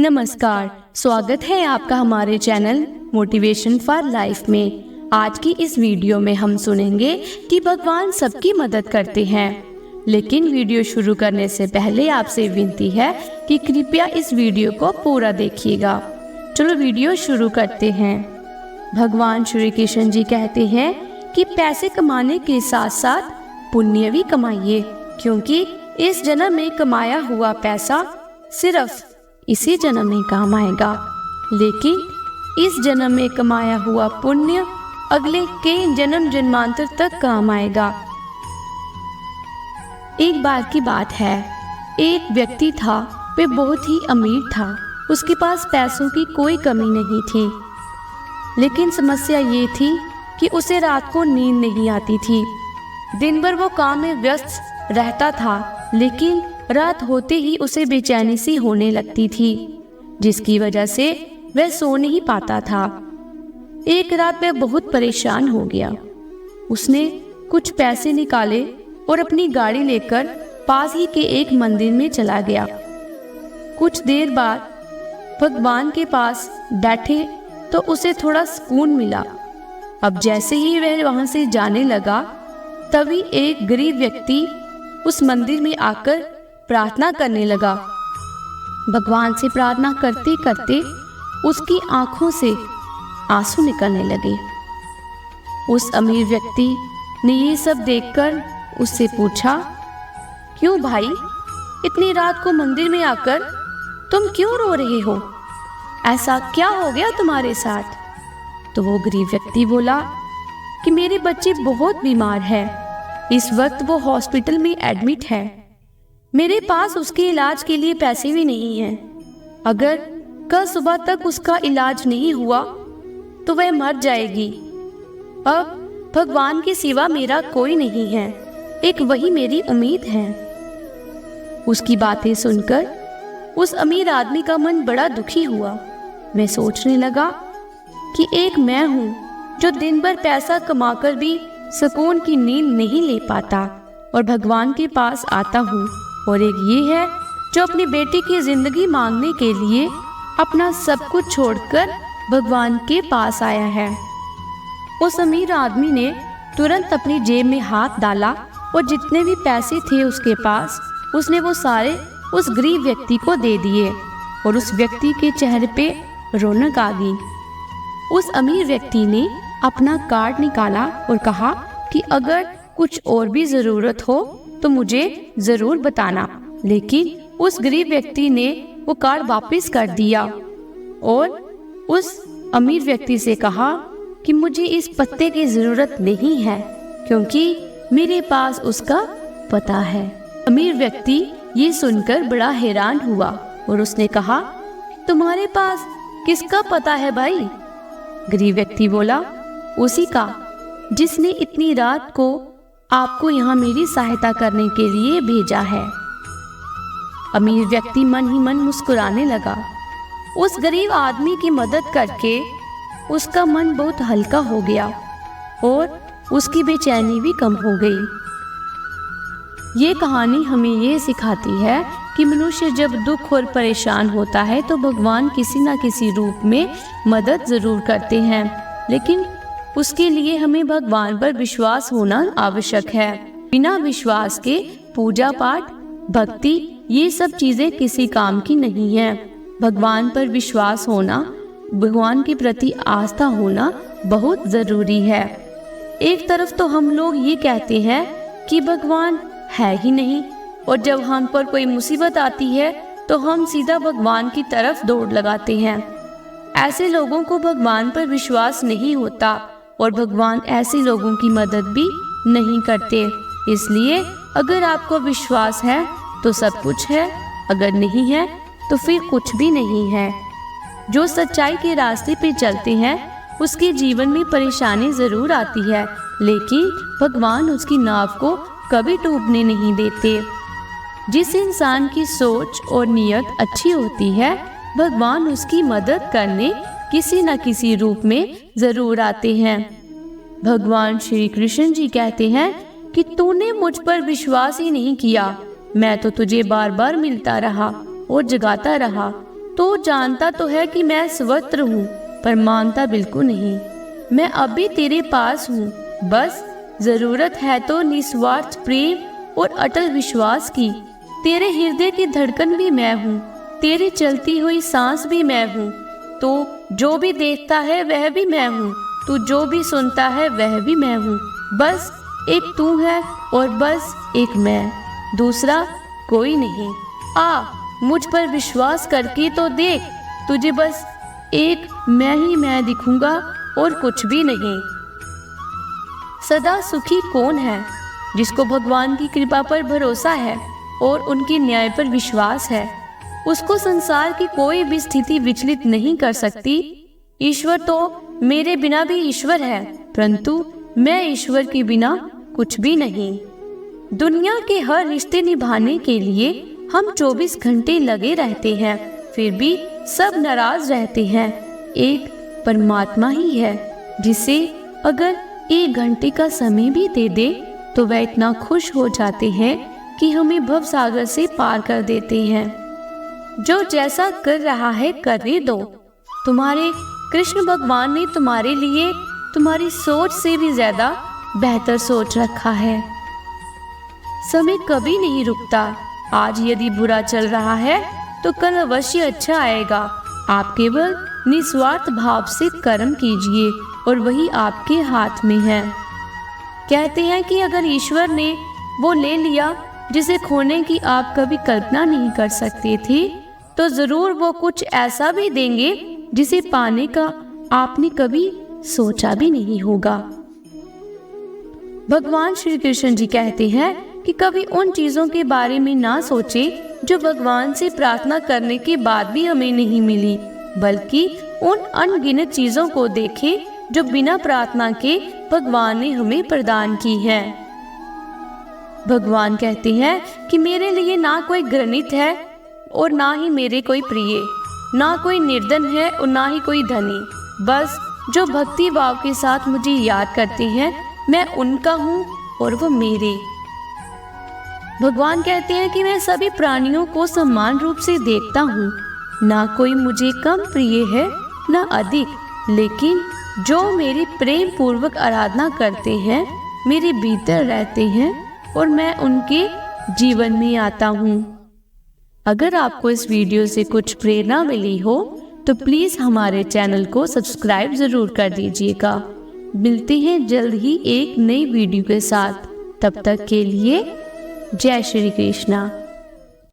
नमस्कार, स्वागत है आपका हमारे चैनल मोटिवेशन फॉर लाइफ में। आज की इस वीडियो में हम सुनेंगे कि भगवान सबकी मदद करते हैं। लेकिन वीडियो शुरू करने से पहले आपसे विनती है कि कृपया इस वीडियो को पूरा देखिएगा। चलो वीडियो शुरू करते हैं। भगवान श्री कृष्ण जी कहते हैं कि पैसे कमाने के साथ साथ पुण्य भी कमाइए, क्योंकि इस जन्म में कमाया हुआ पैसा सिर्फ इसी जन्म में काम आएगा, लेकिन इस जन्म में कमाया हुआ पुण्य अगले कई जन्म जन्मांतर तक काम आएगा। एक बार की बात है, एक व्यक्ति था, वह बहुत ही अमीर था। उसके पास पैसों की कोई कमी नहीं थी, लेकिन समस्या ये थी कि उसे रात को नींद नहीं आती थी। दिन भर वो काम में व्यस्त रहता था, लेकिन रात होते ही उसे बेचैनी सी होने लगती थी, जिसकी वजह से वह सो नहीं पाता था। एक रात वह बहुत परेशान हो गया। उसने कुछ पैसे निकाले और अपनी गाड़ी लेकर पास ही के एक मंदिर में चला गया। कुछ देर बाद भगवान के पास बैठे तो उसे थोड़ा सुकून मिला। अब जैसे ही वह वहां से जाने लगा, तभी एक गरीब व्यक्ति उस मंदिर में आकर प्रार्थना करने लगा। भगवान से प्रार्थना करते करते उसकी आंखों से आंसू निकलने लगे। उस अमीर व्यक्ति ने ये सब देखकर उससे पूछा, क्यों भाई, इतनी रात को मंदिर में आकर तुम क्यों रो रहे हो? ऐसा क्या हो गया तुम्हारे साथ? तो वो गरीब व्यक्ति बोला कि मेरे बच्चे बहुत बीमार है, इस वक्त वो हॉस्पिटल में एडमिट है। मेरे पास उसके इलाज के लिए पैसे भी नहीं हैं। अगर कल सुबह तक उसका इलाज नहीं हुआ तो वह मर जाएगी। अब भगवान के सिवा मेरा कोई नहीं है, एक वही मेरी उम्मीद है। उसकी बातें सुनकर उस अमीर आदमी का मन बड़ा दुखी हुआ। वह सोचने लगा कि एक मैं हूँ जो दिन भर पैसा कमाकर भी सुकून की नींद नहीं ले पाता और भगवान के पास आता हूँ, और एक ये है जो अपनी बेटी की जिंदगी मांगने के लिए अपना सब कुछ छोड़कर भगवान के पास आया है। उस अमीर आदमी ने तुरंत अपनी जेब में हाथ डाला और जितने भी पैसे थे उसके पास, उसने वो सारे उस गरीब व्यक्ति को दे दिए और उस व्यक्ति के चेहरे पे रौनक आ गई। उस अमीर व्यक्ति ने अपना कार्ड निकाला और कहा कि अगर कुछ और भी जरूरत हो तो मुझे जरूर बताना। लेकिन उस गरीब व्यक्ति ने वो कार्ड वापस कर दिया और उस अमीर व्यक्ति से कहा कि मुझे इस पत्ते की जरूरत नहीं है, क्योंकि मेरे पास उसका पता है। अमीर व्यक्ति ये सुनकर बड़ा हैरान हुआ और उसने कहा, तुम्हारे पास किसका पता है भाई? गरीब व्यक्ति बोला, उसी का जिसने इतनी रात को आपको यहाँ मेरी सहायता करने के लिए भेजा है। अमीर व्यक्ति मन ही मन मुस्कुराने लगा। उस गरीब आदमी की मदद करके उसका मन बहुत हल्का हो गया और उसकी बेचैनी भी कम हो गई। ये कहानी हमें ये सिखाती है कि मनुष्य जब दुख और परेशान होता है तो भगवान किसी न किसी रूप में मदद जरूर करते हैं, लेकिन उसके लिए हमें भगवान पर विश्वास होना आवश्यक है। बिना विश्वास के पूजा पाठ, भक्ति, ये सब चीजें किसी काम की नहीं है। भगवान पर विश्वास होना, भगवान के प्रति आस्था होना बहुत जरूरी है। एक तरफ तो हम लोग ये कहते हैं कि भगवान है ही नहीं, और जब हम पर कोई मुसीबत आती है तो हम सीधा भगवान की तरफ दौड़ लगाते हैं। ऐसे लोगों को भगवान पर विश्वास नहीं होता और भगवान ऐसे लोगों की मदद भी नहीं करते। इसलिए अगर आपको विश्वास है तो सब कुछ है, अगर नहीं है तो फिर कुछ भी नहीं है। जो सच्चाई के रास्ते पे चलते हैं उसके जीवन में परेशानी जरूर आती है, लेकिन भगवान उसकी नाव को कभी डूबने नहीं देते। जिस इंसान की सोच और नियत अच्छी होती है, भगवान उसकी मदद करने किसी न किसी रूप में जरूर आते हैं। भगवान श्री कृष्ण जी कहते हैं कि तूने मुझ पर विश्वास ही नहीं किया, मैं तो तुझे बार बार मिलता रहा और जगाता रहा, तो जानता तो है कि मैं सर्वत्र हूँ, पर मानता बिल्कुल नहीं। मैं अभी तेरे पास हूँ, बस जरूरत है तो निस्वार्थ प्रेम और अटल विश्वास की। तेरे हृदय की धड़कन भी मैं हूँ, तेरी चलती हुई सांस भी मैं हूँ। तो जो भी देखता है वह भी मैं हूँ, तू जो भी सुनता है वह भी मैं हूँ। बस एक तू है और बस एक मैं, दूसरा कोई नहीं। आ मुझ पर विश्वास करके तो देख, तुझे बस एक मैं ही मैं दिखूंगा और कुछ भी नहीं। सदा सुखी कौन है? जिसको भगवान की कृपा पर भरोसा है और उनके न्याय पर विश्वास है। उसको संसार की कोई भी स्थिति विचलित नहीं कर सकती। ईश्वर तो मेरे बिना भी ईश्वर है, परंतु मैं ईश्वर के बिना कुछ भी नहीं। दुनिया के हर रिश्ते निभाने के लिए हम 24 घंटे लगे रहते हैं, फिर भी सब नाराज रहते हैं। एक परमात्मा ही है जिसे अगर 1 घंटे का समय भी दे दे तो वह इतना खुश हो जाते हैं कि हमें भव सागर से पार कर देते हैं। जो जैसा कर रहा है करने दो। तुम्हारे कृष्ण भगवान ने तुम्हारे लिए तुम्हारी सोच से भी ज्यादा बेहतर सोच रखा है। समय कभी नहीं रुकता। आज यदि बुरा चल रहा है तो कल अवश्य अच्छा आएगा। आप केवल निस्वार्थ भाव से कर्म कीजिए और वही आपके हाथ में है। कहते हैं कि अगर ईश्वर ने वो ले लिया जिसे खोने की आप कभी कल्पना नहीं कर सकते थे, तो जरूर वो कुछ ऐसा भी देंगे जिसे पाने का आपने कभी सोचा भी नहीं होगा। भगवान श्री कृष्ण जी कहते हैं कि कभी उन चीजों के बारे में ना सोचे जो भगवान से प्रार्थना करने के बाद भी हमें नहीं मिली, बल्कि उन अनगिनत चीजों को देखें जो बिना प्रार्थना के भगवान ने हमें प्रदान की है। भगवान कहते हैं कि मेरे लिए ना कोई घृणित है और ना ही मेरे कोई प्रिय, ना कोई निर्धन है और ना ही कोई धनी। बस जो भक्ति भाव के साथ मुझे याद करते हैं, मैं उनका हूँ और वो मेरे। भगवान कहते हैं कि मैं सभी प्राणियों को समान रूप से देखता हूँ। ना कोई मुझे कम प्रिय है ना अधिक, लेकिन जो मेरी प्रेम पूर्वक आराधना करते हैं, मेरे भीतर रहते हैं और मैं उनके जीवन में आता हूँ। अगर आपको इस वीडियो से कुछ प्रेरणा मिली हो तो प्लीज हमारे चैनल को सब्सक्राइब जरूर कर दीजिएगा। मिलते हैं जल्द ही एक नई वीडियो के साथ। तब तक के लिए जय श्री कृष्णा।